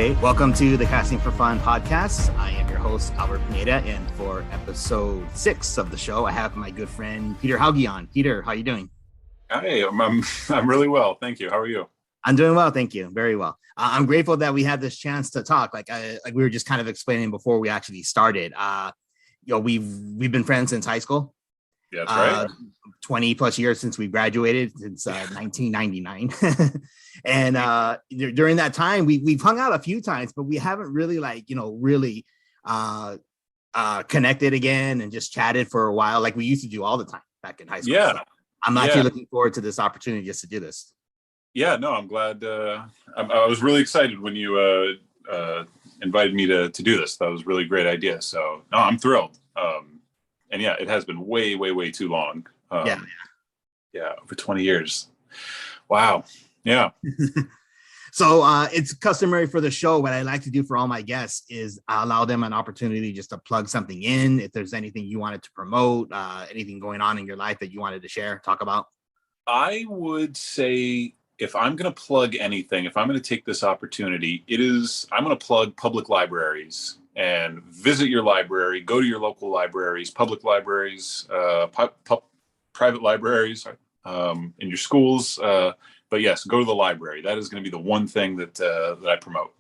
Okay, welcome to the Casting for Fun podcast. I am your host, Albert Pineda, and for episode 6 of the show, I have my good friend Peter Hauge on. Peter, how you doing? Hey, I'm really well, thank you. How are you? I'm doing well, thank you. Very well. I'm grateful that we had this chance to talk. Like we were just kind of explaining before we actually started. We've been friends since high school. Yeah, that's right. 20 plus years since we graduated, since 1999. And during that time, we've hung out a few times, but we haven't really really connected again and just chatted for a while like we used to do all the time back in high school. Yeah. So I'm actually looking forward to this opportunity just to do this. Yeah, no, I'm glad. I was really excited when you invited me to do this. That was a really great idea. So no, I'm thrilled. And yeah, it has been way, way, way too long. Yeah, over 20 years. Wow. Yeah. So it's customary for the show. What I like to do for all my guests is allow them an opportunity just to plug something in. If there's anything you wanted to promote, anything going on in your life that you wanted to share, talk about. I would say if I'm going to plug anything, if I'm going to take this opportunity, I'm going to plug public libraries and visit your library, go to your local libraries, public libraries, private libraries, in your schools. But yes, go to the library. That is going to be the one thing that I promote.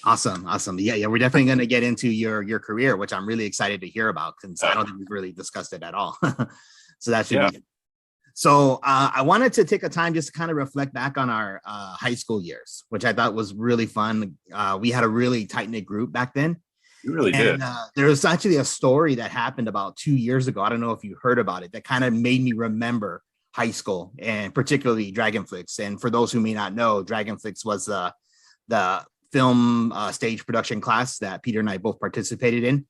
Awesome. Yeah. We're definitely going to get into your career, which I'm really excited to hear about since I don't think we've really discussed it at all. So that should be good. So I wanted to take a time just to kind of reflect back on our high school years, which I thought was really fun. We had a really tight-knit group back then. You really did. There was actually a story that happened about 2 years ago. I don't know if you heard about it. That kind of made me remember high school and particularly Dragonflix. And for those who may not know, Dragonflix was the film stage production class that Peter and I both participated in.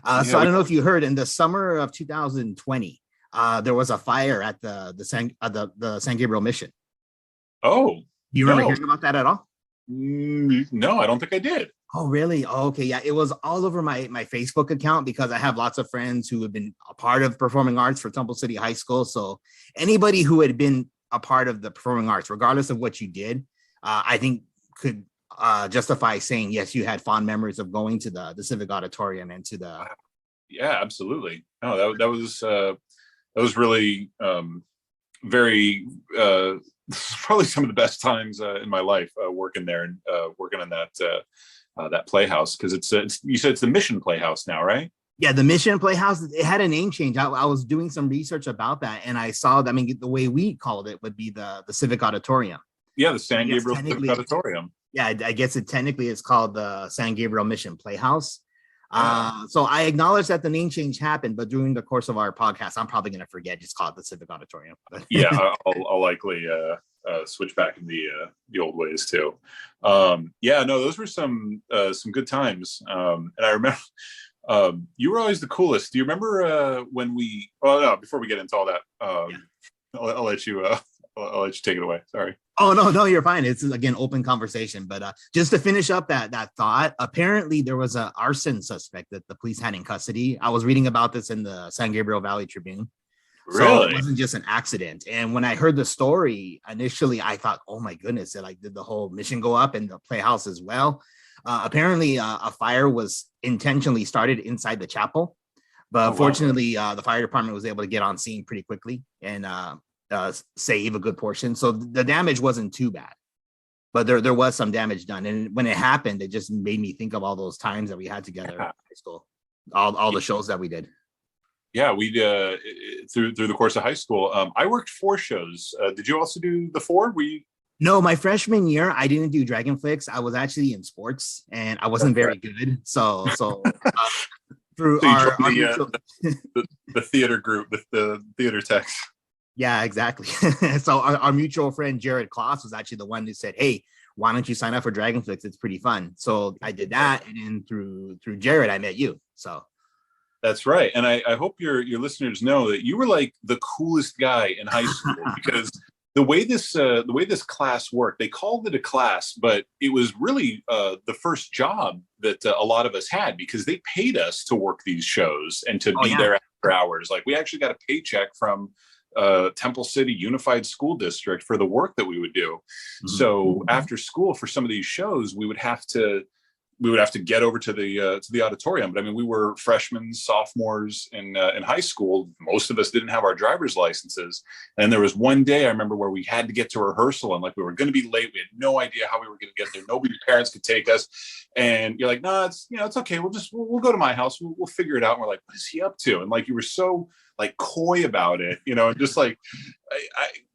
So I don't know if you heard, in the summer of 2020, there was a fire at the San Gabriel Mission. Oh, do you remember hearing about that at all? No, I don't think I did. Oh, really? Oh, okay. Yeah, it was all over my Facebook account because I have lots of friends who have been a part of performing arts for Temple City High School. So anybody who had been a part of the performing arts, regardless of what you did, I think could justify saying, yes, you had fond memories of going to the Civic Auditorium and to the... Yeah, absolutely. No, that was really very probably some of the best times in my life working there and working on that playhouse, because it's you said it's the Mission Playhouse now, right? Yeah, the Mission Playhouse. It had a name change. I was doing some research about that, and I saw that. I mean, the way we called it would be the Civic Auditorium. Yeah, the San Gabriel Civic Auditorium. Yeah, I guess technically it's called the San Gabriel Mission Playhouse. So I acknowledge that the name change happened, but during the course of our podcast, I'm probably going to forget, just call it the Civic Auditorium. Yeah, I'll likely switch back in the old ways too. Yeah, no, those were some good times. And I remember you were always the coolest. Do you remember when we? Well, no, before we get into all that, I'll let you take it away. Sorry. Oh, no, you're fine. It's, again, open conversation. But just to finish up that thought, apparently there was an arson suspect that the police had in custody. I was reading about this in the San Gabriel Valley Tribune. Really? So it wasn't just an accident. And when I heard the story, initially, I thought, oh, my goodness, did the whole mission go up and the playhouse as well? Apparently, a fire was intentionally started inside the chapel. But fortunately, the fire department was able to get on scene pretty quickly and save a good portion. So the damage wasn't too bad, but there was some damage done. And when it happened, it just made me think of all those times that we had together in high school, all the shows that we did. Yeah, we through the course of high school. I worked 4 shows. Did you also do the 4? No, my freshman year, I didn't do Dragonflix. I was actually in sports and I wasn't very good. So through the theater group, the theater techs. Yeah, exactly. So our mutual friend Jared Kloss was actually the one who said, hey, why don't you sign up for Dragonflix? It's pretty fun. So I did that, and then through Jared, I met you. So that's right. And I hope your listeners know that you were like the coolest guy in high school because the way this class worked, they called it a class, but it was really the first job that a lot of us had because they paid us to work these shows and to be there after hours. Like we actually got a paycheck from Temple City Unified School District for the work that we would do. So after school for some of these shows, we would have to get over to the auditorium. But I mean, we were freshmen, sophomores in high school. Most of us didn't have our driver's licenses. And there was one day I remember where we had to get to rehearsal, and like we were going to be late. We had no idea how we were going to get there. Nobody's parents could take us. And you're like, no, it's okay. We'll go to my house. We'll figure it out. And we're like, what is he up to? And like, you were so like coy about it, and just like,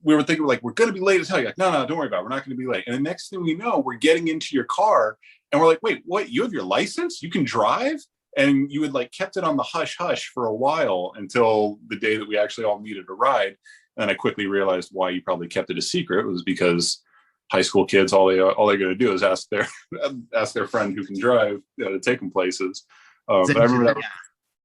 we were thinking like, we're going to be late as hell. You're like, no, don't worry about it. We're not going to be late. And the next thing we know, we're getting into your car. And we're like, wait, what? You have your license? You can drive? And you had like kept it on the hush hush for a while until the day that we actually all needed a ride. And I quickly realized why you probably kept it a secret. It was because high school kids, all they're going to do is ask their friend who can drive to take them places. But I remember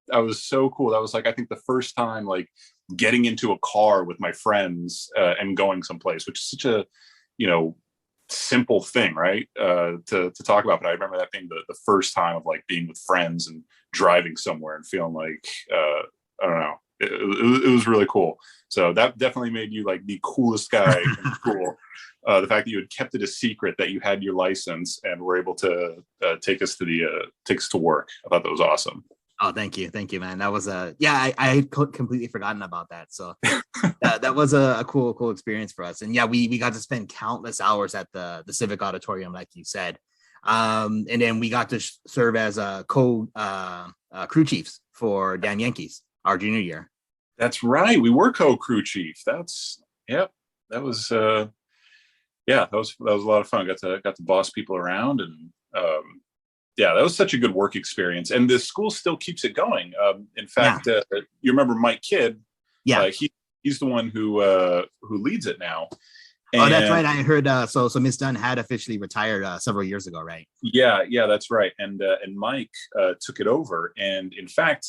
that was so cool. That was like, I think the first time like getting into a car with my friends and going someplace, which is such a, simple thing, right? To talk about. But I remember that being the first time of like being with friends and driving somewhere and feeling like, I don't know, it was really cool. So that definitely made you like the coolest guy in school. The fact that you had kept it a secret that you had your license and were able to take us to work. I thought that was awesome. Oh, thank you, man. That was I had completely forgotten about that. So that was a cool experience for us. And yeah, we got to spend countless hours at the Civic Auditorium, like you said. And then we got to serve as crew chiefs for Damn Yankees our junior year. That's right. We were co-crew chief. That was a lot of fun. Got to boss people around, and that was such a good work experience. And the school still keeps it going. In fact, you remember Mike Kidd? Yeah, he's the one who leads it now. And that's right. I heard. So Miss Dunn had officially retired several years ago, right? Yeah, that's right. And Mike took it over. And in fact,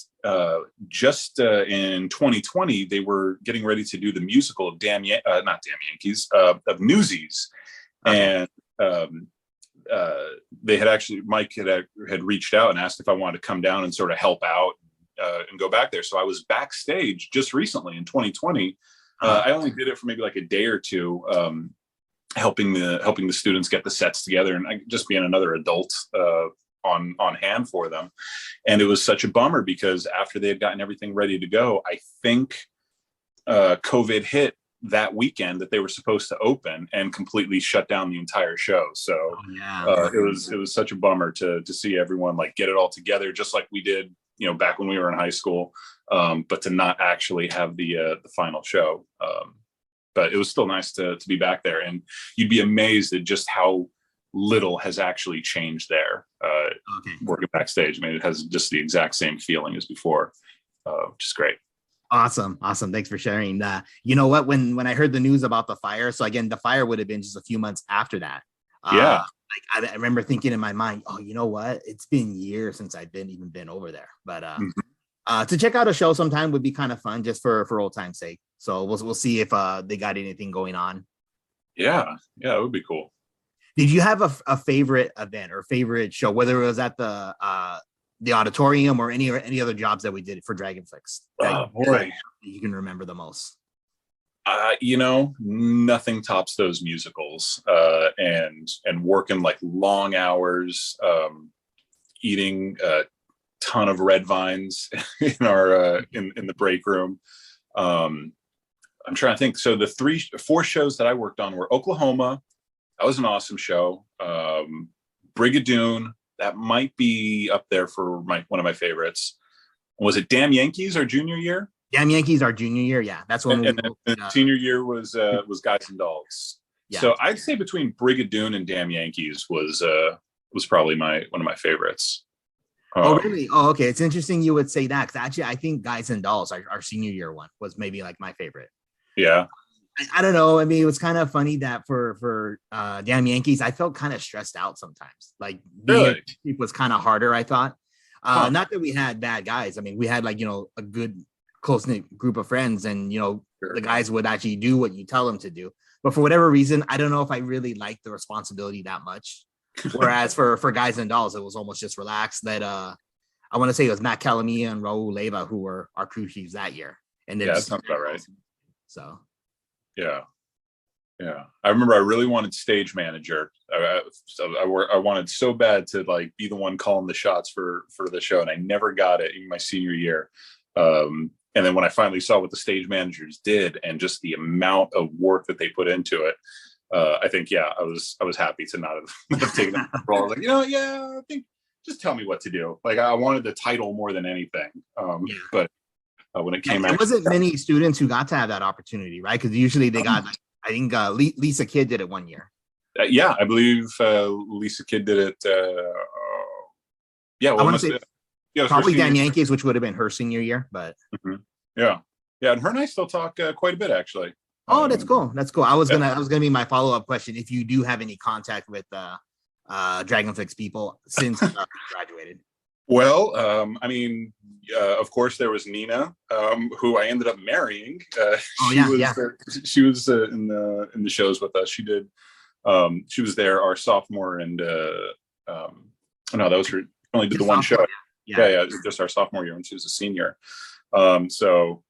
just in 2020, they were getting ready to do the musical of not Damn Yankees, of Newsies, okay. And they had actually, Mike had reached out and asked if I wanted to come down and sort of help out and go back there. So I was backstage just recently in 2020. I only did it for maybe like a day or two, helping the students get the sets together and just being another adult on hand for them. And it was such a bummer because after they had gotten everything ready to go, I think COVID hit that weekend that they were supposed to open and completely shut down the entire show. So it was such a bummer to see everyone like get it all together, just like we did, back when we were in high school, but to not actually have the final show. But it was still nice to be back there, and you'd be amazed at just how little has actually changed there. Working backstage, I mean, it has just the exact same feeling as before, which is great. Awesome. Thanks for sharing. You know what? When I heard the news about the fire, so again, the fire would have been just a few months after that. I remember thinking in my mind, oh, you know what? It's been years since I've been over there. But to check out a show sometime would be kind of fun, just for old time's sake. So we'll see if they got anything going on. Yeah, it would be cool. Did you have a favorite event or favorite show, whether it was at the auditorium or any other jobs that we did for Dragonflix? Oh boy, you can remember the most. Nothing tops those musicals, and working like long hours, eating a ton of red vines in our in the break room. I'm trying to think. So the 4 shows that I worked on were Oklahoma. That was an awesome show. Brigadoon, that might be up there for one of my favorites. Was it Damn Yankees our junior year? Damn Yankees our junior year, yeah. That's when senior year was Guys and Dolls. Yeah. So I'd say between Brigadoon and Damn Yankees was probably one of my favorites. Oh, really? Oh, okay. It's interesting you would say that, because actually I think Guys and Dolls, our senior year one, was maybe like my favorite. Yeah. I don't know. I mean, it was kind of funny that for Damn Yankees, I felt kind of stressed out sometimes. Like being it was kind of harder, I thought. Not that we had bad guys. I mean, we had like, a good close-knit group of friends, and the guys would actually do what you tell them to do. But for whatever reason, I don't know if I really liked the responsibility that much. Whereas for Guys and Dolls, it was almost just relaxed. That I want to say it was Matt Calamia and Raul Leyva who were our crew chiefs that year. And then that sounds about right. So Yeah. Yeah, I remember I really wanted stage manager. I wanted so bad to like be the one calling the shots for the show, and I never got it in my senior year. And then when I finally saw what the stage managers did and just the amount of work that they put into it, I think I was happy to not have taken that role. I was like, I think just tell me what to do. Like I wanted the title more than anything. But when it came, there wasn't many students who got to have that opportunity, right? Because usually they got like, I think Lisa Kidd did it one year. I believe Lisa Kidd did it. I want to say probably Dan Yankees, which would have been her senior year. But yeah, and her and I still talk quite a bit, actually. Oh, that's cool. That's cool. I was gonna be my follow-up question if you do have any contact with Dragonflix people since graduated. Well, of course, there was Nina, who I ended up marrying. She was in the shows with us. She did. She was there our sophomore and no, that was her. Only did the one show. Yeah, just our sophomore year when she was a senior. So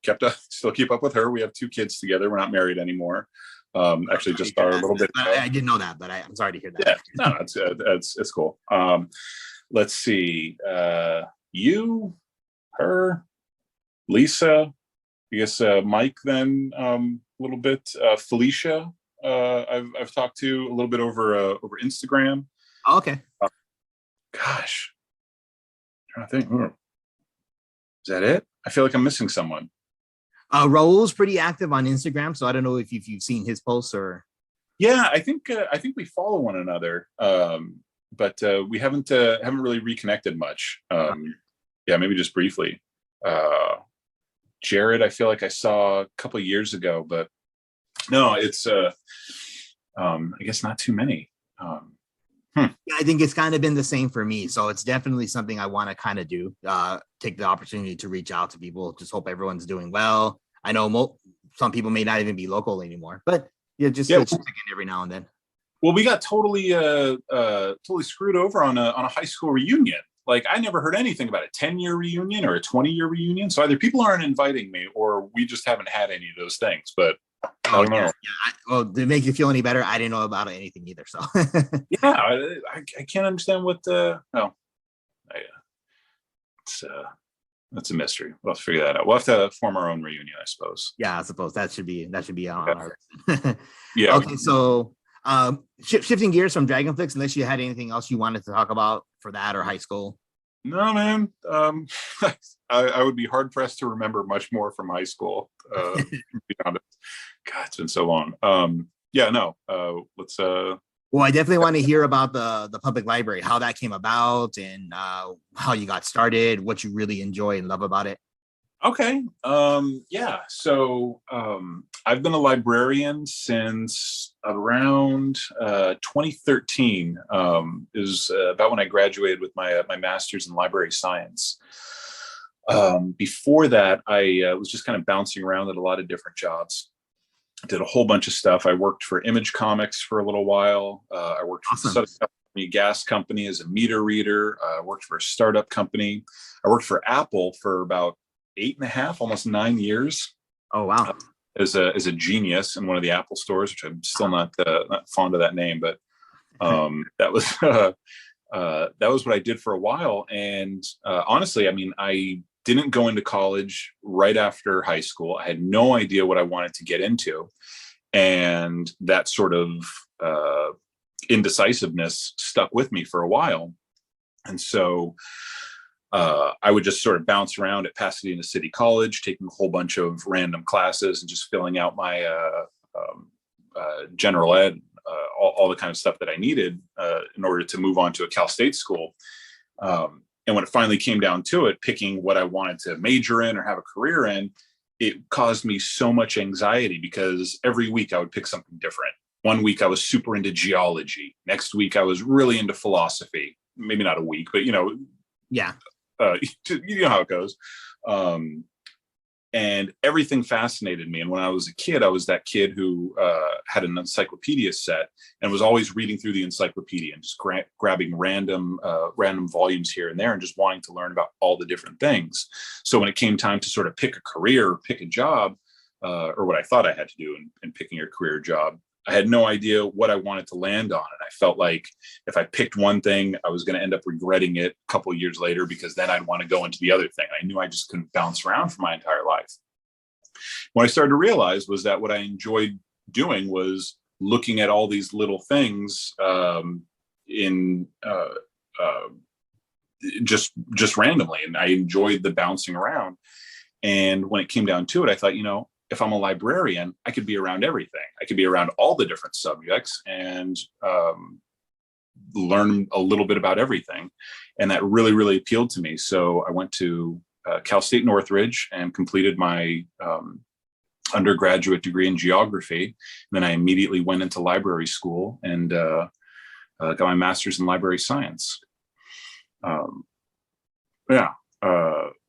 still keep up with her. We have 2 kids together. We're not married anymore. Actually, just started a little bit. I didn't know that, but I'm sorry to hear that. Yeah, no, it's cool. Let's see. You, her, Lisa, I guess Mike. Then a little bit. Felicia. I've talked to a little bit over Instagram. Oh, okay. Gosh, I'm trying to think. Is that it? I feel like I'm missing someone. Raul's pretty active on Instagram, so I don't know if you've seen his posts or. Yeah, I think we follow one another, but we haven't really reconnected much. Maybe just briefly. Jared, I feel like I saw a couple of years ago, but no, it's I guess not too many. I think it's kind of been the same for me. So it's definitely something I want to kind of do. Take the opportunity to reach out to people. Just hope everyone's doing well. I know some people may not even be local anymore, but just check in every now and then. Well, we got totally screwed over on a high school reunion. Like I never heard anything about a 10-year reunion or a 20-year reunion. So either people aren't inviting me or we just haven't had any of those things. But I don't know. Well, to make you feel any better, I didn't know about anything either. So I can't understand what that's a mystery. We'll have to figure that out. We'll have to form our own reunion, I suppose. Yeah, I suppose that should be on our list. Yeah. Okay, so shifting gears from Dragonflix, unless you had anything else you wanted to talk about for that or high school. No, man. I would be hard pressed to remember much more from high school. To be honest. God, it's been so long. Let's. Well, I definitely want to hear about the public library, how that came about, and how you got started, what you really enjoy and love about it. Okay. So I've been a librarian since around 2013. Is about when I graduated with my master's in library science. Before that, I was just kind of bouncing around at a lot of different jobs. Did a whole bunch of stuff. I worked for Image Comics for a little while. I worked for the Southern California Gas Company as a meter reader. I worked for a startup company. I worked for Apple for about 8.5, almost 9 years. Oh, wow. As a genius in one of the Apple stores, which I'm still not fond of that name, but that was what I did for a while. And honestly, I didn't go into college right after high school. I had no idea what I wanted to get into. And that sort of indecisiveness stuck with me for a while. And so I would just sort of bounce around at Pasadena City College, taking a whole bunch of random classes and just filling out my general ed, all the kind of stuff that I needed in order to move on to a Cal State school. And when it finally came down to it, picking what I wanted to major in or have a career in, it caused me so much anxiety because every week I would pick something different. One week I was super into geology. Next week I was really into philosophy. Maybe not a week, but yeah. You know how it goes. And everything fascinated me. And when I was a kid, I was that kid who had an encyclopedia set and was always reading through the encyclopedia and just grabbing random volumes here and there and just wanting to learn about all the different things. So when it came time to sort of pick a career, pick a job, or what I thought I had to do in picking a career job. I had no idea what I wanted to land on. And I felt like if I picked one thing, I was going to end up regretting it a couple of years later, because then I'd want to go into the other thing. I knew I just couldn't bounce around for my entire life. What I started to realize was that what I enjoyed doing was looking at all these little things just randomly. And I enjoyed the bouncing around. And when it came down to it, I thought, if I'm a librarian, I could be around everything. I could be around all the different subjects and learn a little bit about everything. And that really, really appealed to me. So I went to Cal State Northridge and completed my undergraduate degree in geography. And then I immediately went into library school and got my master's in library science.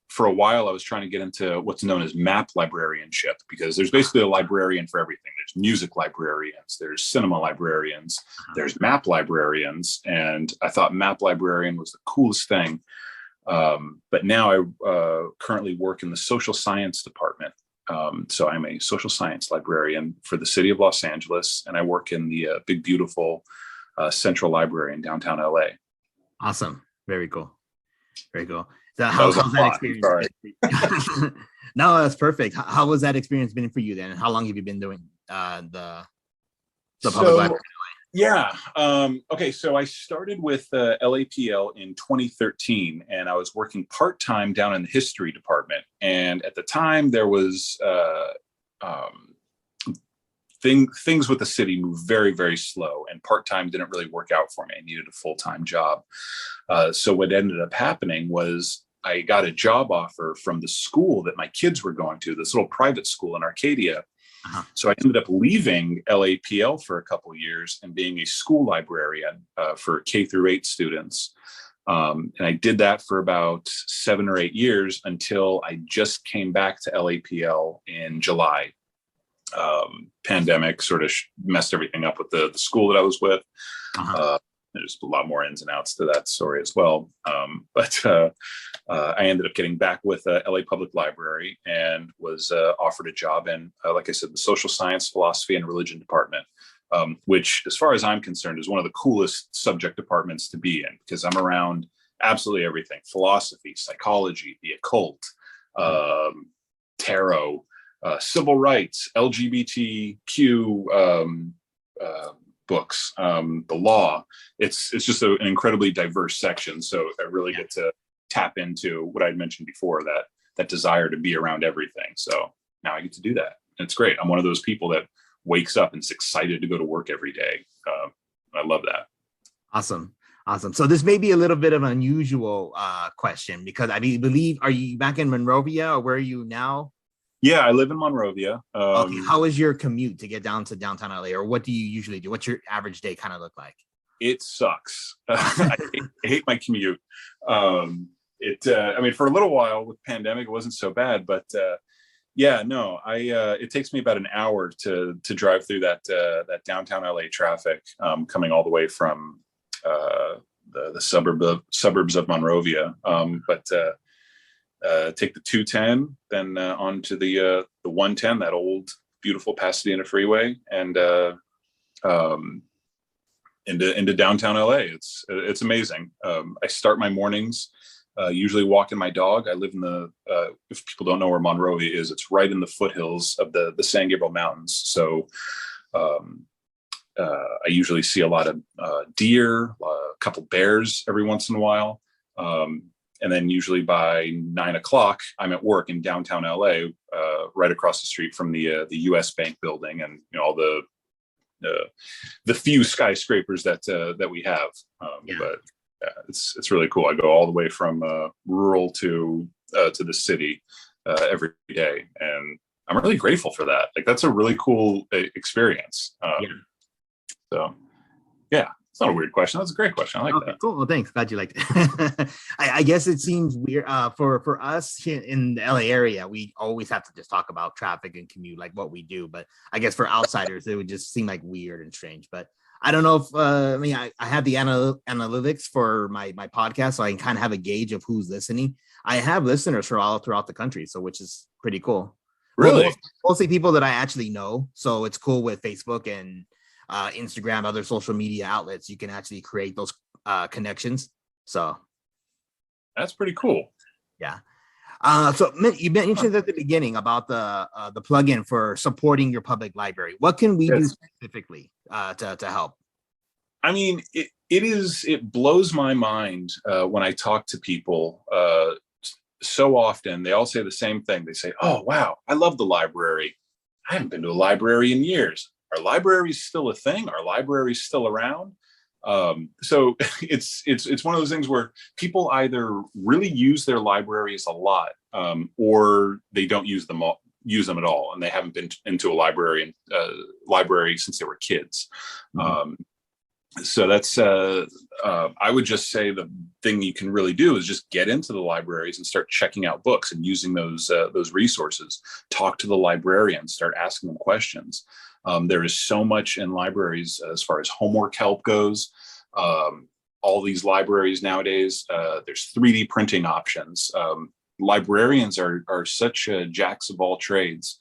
For a while, I was trying to get into what's known as map librarianship, because there's basically a librarian for everything. There's music librarians, there's cinema librarians, there's map librarians. And I thought map librarian was the coolest thing. But now I currently work in the social science department. So I'm a social science librarian for the city of Los Angeles, and I work in the big, beautiful Central Library in downtown LA. Awesome. Very cool. Very cool. So how's that experience? No, that's perfect. How was that experience been for you then? And how long have you been doing the public library? Yeah. Okay. So I started with LAPL in 2013, and I was working part-time down in the history department. And at the time there was things with the city moved very, very slow, and part-time didn't really work out for me. I needed a full-time job. So what ended up happening was I got a job offer from the school that my kids were going to, this little private school in Arcadia. So I ended up leaving LAPL for a couple of years and being a school librarian for K through 8 students. And I did that for about 7 or 8 years until I just came back to LAPL in July. Pandemic sort of messed everything up with the school that I was with. There's a lot more ins and outs to that story as well. But I ended up getting back with LA Public Library and was offered a job in, like I said, the social science, philosophy, and religion department, which, as far as I'm concerned, is one of the coolest subject departments to be in, because I'm around absolutely everything: philosophy, psychology, the occult, tarot, civil rights, LGBTQ books, the law. It's just an incredibly diverse section. So I really get to tap into what I'd mentioned before, that desire to be around everything. So now I get to do that. And it's great. I'm one of those people that wakes up and is excited to go to work every day. I love that. Awesome. So this may be a little bit of an unusual question, because I believe, are you back in Monrovia, or where are you now? Yeah, I live in Monrovia. Okay. How is your commute to get down to downtown LA, or what do you usually do? What's your average day kind of look like? It sucks. I hate my commute. I mean, for a little while with pandemic, it wasn't so bad, but it takes me about an hour to drive through that downtown LA traffic, coming all the way from the suburbs of Monrovia. Take the 210, then onto the 110, that old beautiful Pasadena freeway, and into downtown LA. It's amazing. I start my mornings usually walking my dog. I live in if people don't know where Monrovia is, it's right in the foothills of the San Gabriel Mountains. So I usually see a lot of deer, a couple bears every once in a while. And then usually by 9 o'clock, I'm at work in downtown LA, right across the street from the US Bank building, and all the few skyscrapers that we have. But it's really cool. I go all the way from rural to the city every day, and I'm really grateful for that. Like, that's a really cool experience. So, yeah. It's not a weird question. That's a great question. I like that. Cool. Well, thanks. Glad you liked it. I guess it seems weird for us here in the LA area. We always have to just talk about traffic and commute, like what we do. But I guess for outsiders, it would just seem like weird and strange. But I don't know if I have the analytics for my podcast, so I can kind of have a gauge of who's listening. I have listeners for all throughout the country, so which is pretty cool. Well, Really? mostly people that I actually know. So it's cool with Facebook and Instagram, other social media outlets. You can actually create those connections. So That's pretty cool. yeah. So you mentioned at the beginning about the plugin for supporting your public library. What can we do Yes. specifically to help? I mean, it blows my mind when I talk to people. So often they all say the same thing. They say, "Oh, wow, I love the library. I haven't been to a library in years. Are libraries still a thing? Are libraries still around?" So it's one of those things where people either really use their libraries a lot, or they don't use them at all, and they haven't been into a library since they were kids. Mhm. So that's I would just say the thing you can really do is just get into the libraries and start checking out books and using those resources. Talk to the librarians, start asking them questions. There is so much in libraries as far as homework help goes. All these libraries nowadays, there's 3D printing options. Librarians are such jacks of all trades.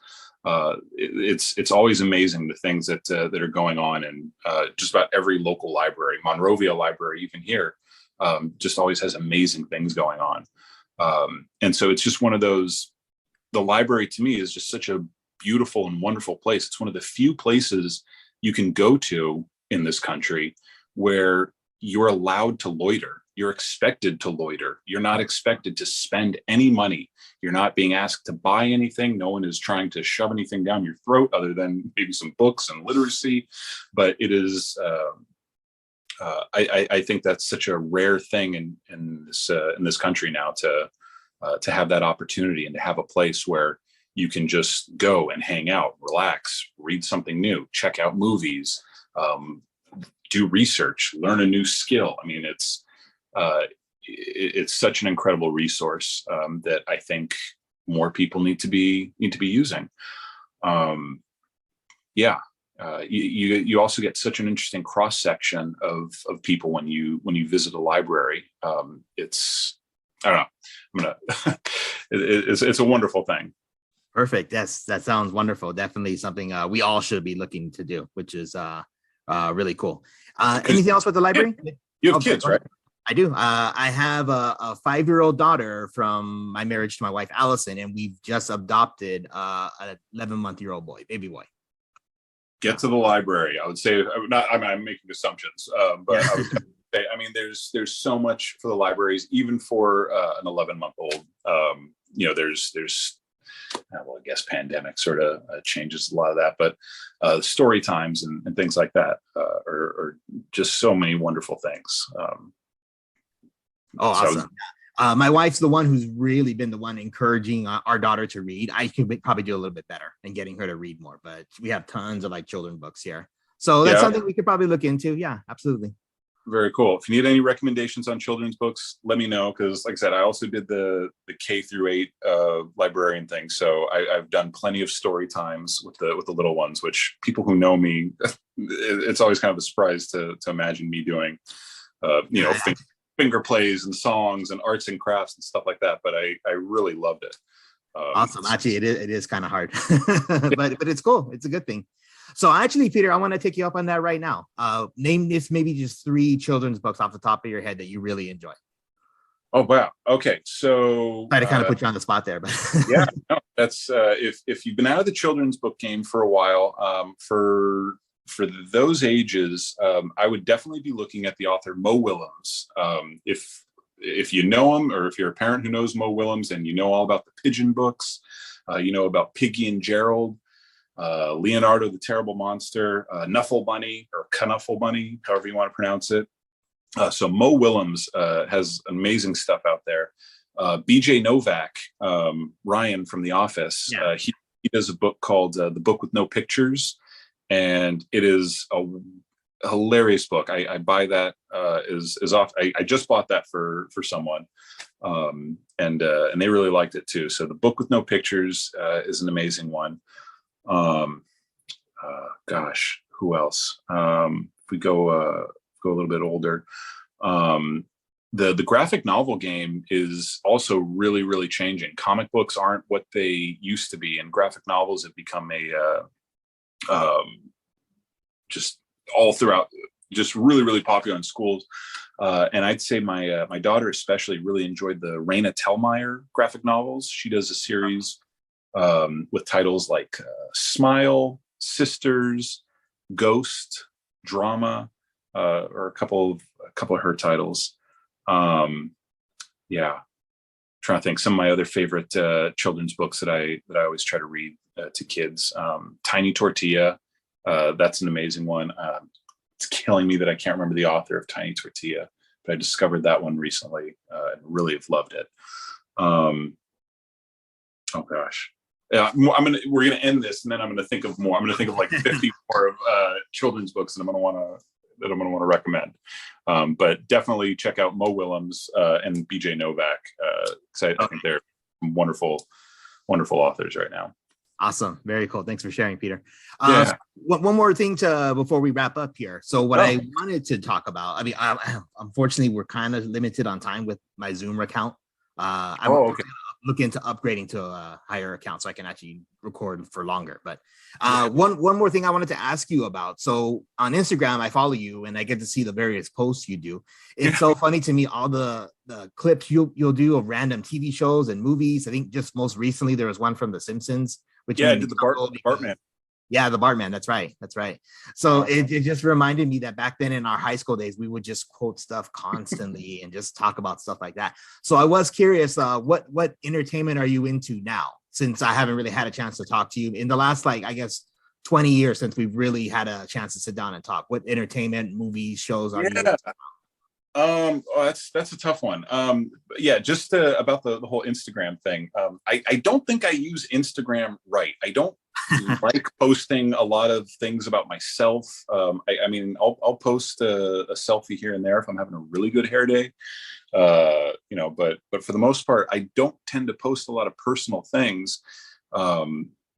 It's always amazing the things that are going on in just about every local library. Monrovia Library, even here, just always has amazing things going on. And so it's just one of those. The library to me is just such a beautiful and wonderful place. It's one of the few places you can go to in this country where you're allowed to loiter. You're expected to loiter. You're not expected to spend any money. You're not being asked to buy anything. No one is trying to shove anything down your throat other than maybe some books and literacy. But it is, I think that's such a rare thing in this country now to have that opportunity and to have a place where you can just go and hang out, relax, read something new, check out movies, do research, learn a new skill. I mean, it's such an incredible resource that I think more people need to be using. Yeah, you also get such an interesting cross section of people when you visit a library. It's I don't know. I'm gonna. It's a wonderful thing. Perfect. That sounds wonderful. Definitely something we all should be looking to do, which is really cool. Anything else with the library? You have kids, right? I do. I have a 5-year-old daughter from my marriage to my wife, Allison, and we've just adopted an 11-month-old baby boy. Get to the library. I would say, I'm making assumptions, but yeah. I would say, I mean, there's so much for the libraries, even for an 11-month-old. There's well, I guess pandemic sort of changes a lot of that, but story times and things like that are just so many wonderful things. Awesome. My wife's the one who's really been the one encouraging our daughter to read. I could probably do a little bit better in getting her to read more, but we have tons of like children's books here. So that's something we could probably look into. Yeah, absolutely. Very cool. If you need any recommendations on children's books, let me know. Because like I said, I also did the K-8 librarian thing. So I've done plenty of story times with the little ones, which people who know me, it's always kind of a surprise to imagine me doing, finger plays and songs and arts and crafts and stuff like that. But I really loved it. Awesome. Actually, it is kind of hard, but it's cool. It's a good thing. So actually, Peter, I want to take you up on that right now. Name this maybe just 3 children's books off the top of your head that you really enjoy. Oh, wow. Okay. So try to kind of put you on the spot there, but yeah, no, that's if you've been out of the children's book game for a while, for those ages, I would definitely be looking at the author Mo Willems. If you know him, or if you're a parent who knows Mo Willems and you know all about the pigeon books, you know about Piggy and Gerald, Leonardo the Terrible Monster, Knuffle Bunny or Knuffle Bunny, however you want to pronounce it. So Mo Willems has amazing stuff out there. BJ Novak, Ryan from The Office, he does a book called The Book with No Pictures, and it is a hilarious book. I buy that is off. I just bought that for someone, and they really liked it too. So The Book with No Pictures is an amazing one. Gosh, who else? If we go a little bit older, The graphic novel game is also really, really changing. Comic books aren't what they used to be, and graphic novels have become just all throughout, just really, really popular in schools. And I'd say my daughter especially really enjoyed the Raina Telgemeier graphic novels. She does a series with titles like Smile, Sisters, Ghost, Drama, or a couple of her titles. Yeah, trying to think. Some of my other favorite children's books that I always try to read to kids. Tiny Tortilla, that's an amazing one. It's killing me that I can't remember the author of Tiny Tortilla, but I discovered that one recently and really have loved it. Oh gosh. Yeah, we're gonna end this, and then I'm gonna think of more. I'm gonna think of like 50 more of children's books that I'm gonna want to recommend. But definitely check out Mo Willems and BJ Novak. I think they're wonderful, wonderful authors right now. Awesome. Very cool. Thanks for sharing, Peter. Yeah. One more thing before we wrap up here. So what I wanted to talk about, I mean, unfortunately, we're kind of limited on time with my Zoom account. I'm looking into upgrading to a higher account so I can actually record for longer. But one more thing I wanted to ask you about. So on Instagram, I follow you and I get to see the various posts you do. It's so funny to me, all the clips you'll do of random TV shows and movies. I think just most recently there was one from The Simpsons. Which I did the Bartman. Yeah, the Bartman. That's right. So it just reminded me that back then in our high school days, we would just quote stuff constantly and just talk about stuff like that. So I was curious, what entertainment are you into now? Since I haven't really had a chance to talk to you in the last, 20 years since we've really had a chance to sit down and talk. What entertainment, movies, shows are you into? That's a tough one. Just about the whole Instagram thing. I don't think I use Instagram right. I don't like posting a lot of things about myself. I'll post a selfie here and there if I'm having a really good hair day. But for the most part, I don't tend to post a lot of personal things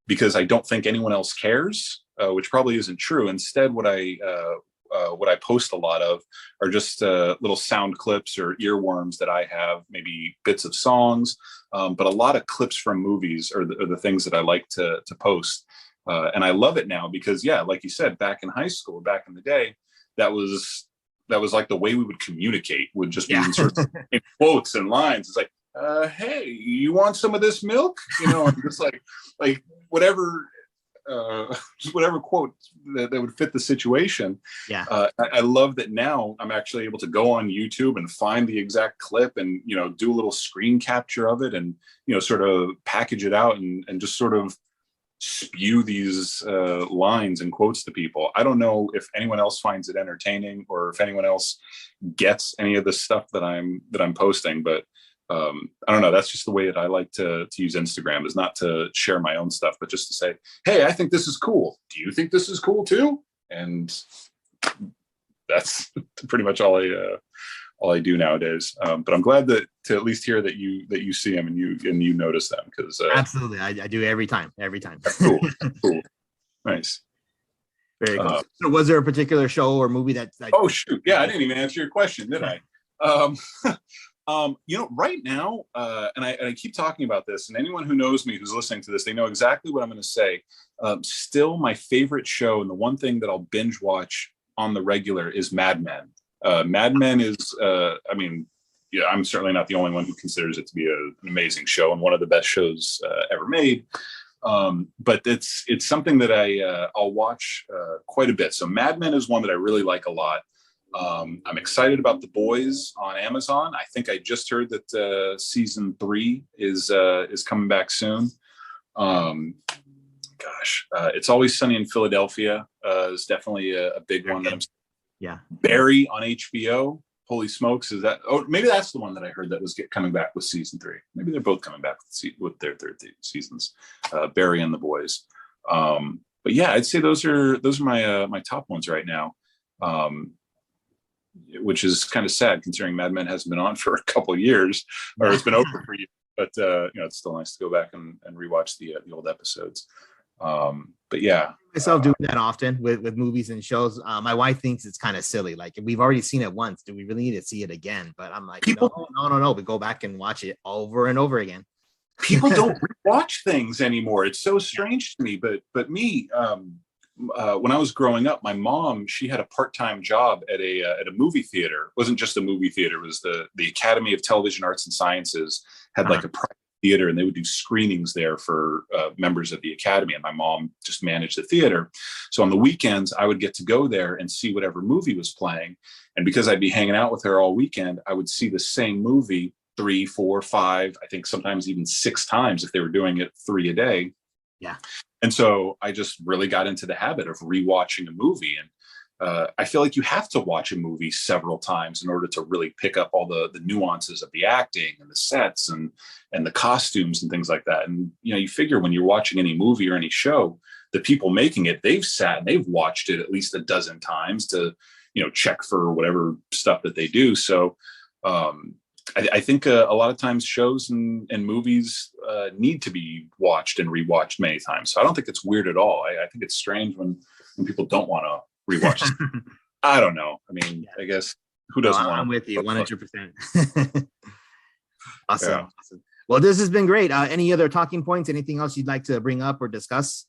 because I don't think anyone else cares, which probably isn't true. Instead, what I post a lot of are just little sound clips or earworms that I have, maybe bits of songs, but a lot of clips from movies are the things that I like to post. And I love it now because, like you said, back in high school, back in the day, that was like the way we would communicate, would just be in sort of in quotes and lines. It's like, hey, you want some of this milk? And just like whatever. Just whatever quote that would fit the situation. I love that now I'm actually able to go on YouTube and find the exact clip and do a little screen capture of it and sort of package it out and just sort of spew these lines and quotes to people. I don't know if anyone else finds it entertaining or if anyone else gets any of the stuff that I'm posting, but I don't know. That's just the way that I like to use Instagram, is not to share my own stuff, but just to say, hey, I think this is cool. Do you think this is cool too? And that's pretty much all I do nowadays. But I'm glad to at least hear that you see them and you notice them, because absolutely, I do every time. Cool. Nice. Very cool. So was there a particular show or movie that oh shoot, I didn't even answer your question, did I? Right now, and I keep talking about this, and anyone who knows me who's listening to this, they know exactly what I'm going to say. Still, my favorite show, and the one thing that I'll binge watch on the regular, is Mad Men. Mad Men is, I'm certainly not the only one who considers it to be an amazing show and one of the best shows ever made. But it's something that I'll watch quite a bit. So Mad Men is one that I really like a lot. I'm excited about The Boys on Amazon. I think I just heard that season 3 is coming back soon. It's Always Sunny in Philadelphia is definitely a big one that I'm. Barry on HBO. Holy smokes, is that? Oh, maybe that's the one that I heard that was coming back with season 3. Maybe they're both coming back with their third seasons. Barry and The Boys. But I'd say those are my top ones right now. Which is kind of sad considering Mad Men hasn't been on for a couple of years, or it's been over for you. But it's still nice to go back and rewatch the old episodes. But yeah, Myself doing that often with movies and shows. My wife thinks it's kind of silly. Like, we've already seen it once. Do we really need to see it again? But I'm like, people no. We go back and watch it over and over again. People don't watch things anymore. It's so strange to me. But me, when I was growing up, my mom, she had a part-time job at a movie theater. It wasn't just a movie theater. It was the Academy of Television Arts and Sciences had like a private theater, and they would do screenings there for members of the Academy. And my mom just managed the theater. So on the weekends, I would get to go there and see whatever movie was playing. And because I'd be hanging out with her all weekend, I would see the same movie 3, 4, 5, I think sometimes even 6 times if they were doing it 3 a day. Yeah. And so I just really got into the habit of rewatching a movie. And I feel like you have to watch a movie several times in order to really pick up all the nuances of the acting and the sets and the costumes and things like that. And, you figure when you're watching any movie or any show, the people making it, they've sat and they've watched it at least a dozen times to, check for whatever stuff that they do. So I think a lot of times shows and movies need to be watched and rewatched many times. So I don't think it's weird at all. I think it's strange when people don't want to rewatch it. I don't know. I mean, I guess who doesn't want to? I'm with you 100%. Awesome. Yeah. Awesome. Well, this has been great. Any other talking points? Anything else you'd like to bring up or discuss?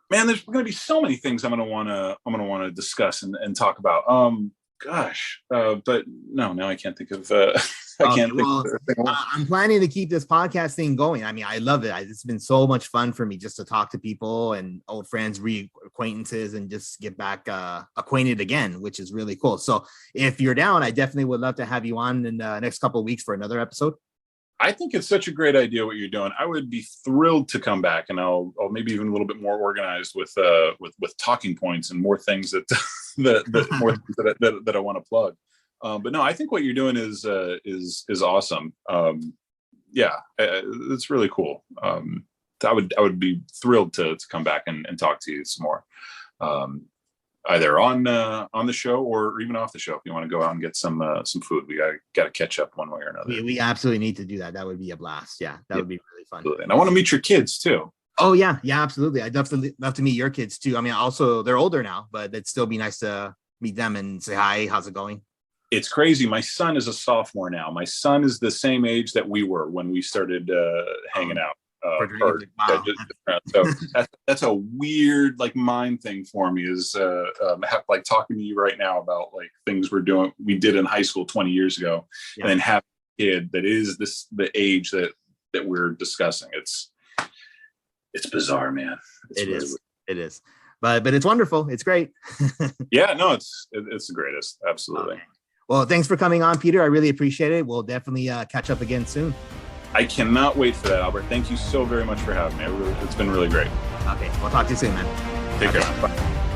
Man, there's going to be so many things I'm going to want to discuss and talk about. But no, now I can't think of. I'm planning to keep this podcast thing going. I mean, I love it. It's been so much fun for me just to talk to people and old friends, acquaintances, and just get back acquainted again, which is really cool. So if you're down, I definitely would love to have you on in the next couple of weeks for another episode. I think it's such a great idea what you're doing. I would be thrilled to come back, and I'll maybe even a little bit more organized with talking points and more things that that I want to plug. But no, I think what you're doing is awesome. It's really cool. I would be thrilled to come back and talk to you some more. Either on the show or even off the show. If you want to go out and get some food, we got to catch up one way or another. We absolutely need to do that. That would be a blast. Yeah, that would be really fun. Absolutely. And I want to meet your kids too. Oh yeah, absolutely. I'd definitely love to meet your kids too. I mean, also they're older now, but it'd still be nice to meet them and say hi. How's it going? It's crazy. My son is a sophomore now. My son is the same age that we were when we started hanging out. Wow. So that's a weird mind thing for me is like talking to you right now about like things we did in high school 20 years ago, and then have a kid that is the age that we're discussing. It's bizarre, man. It is, but it's wonderful. It's great. Yeah, no, it's the greatest. Absolutely. Okay. Well, thanks for coming on, Peter. I really appreciate it. We'll definitely catch up again soon. I cannot wait for that, Albert. Thank you so very much for having me. It's been really great. Okay. We'll talk to you soon, man. Take care. Bye.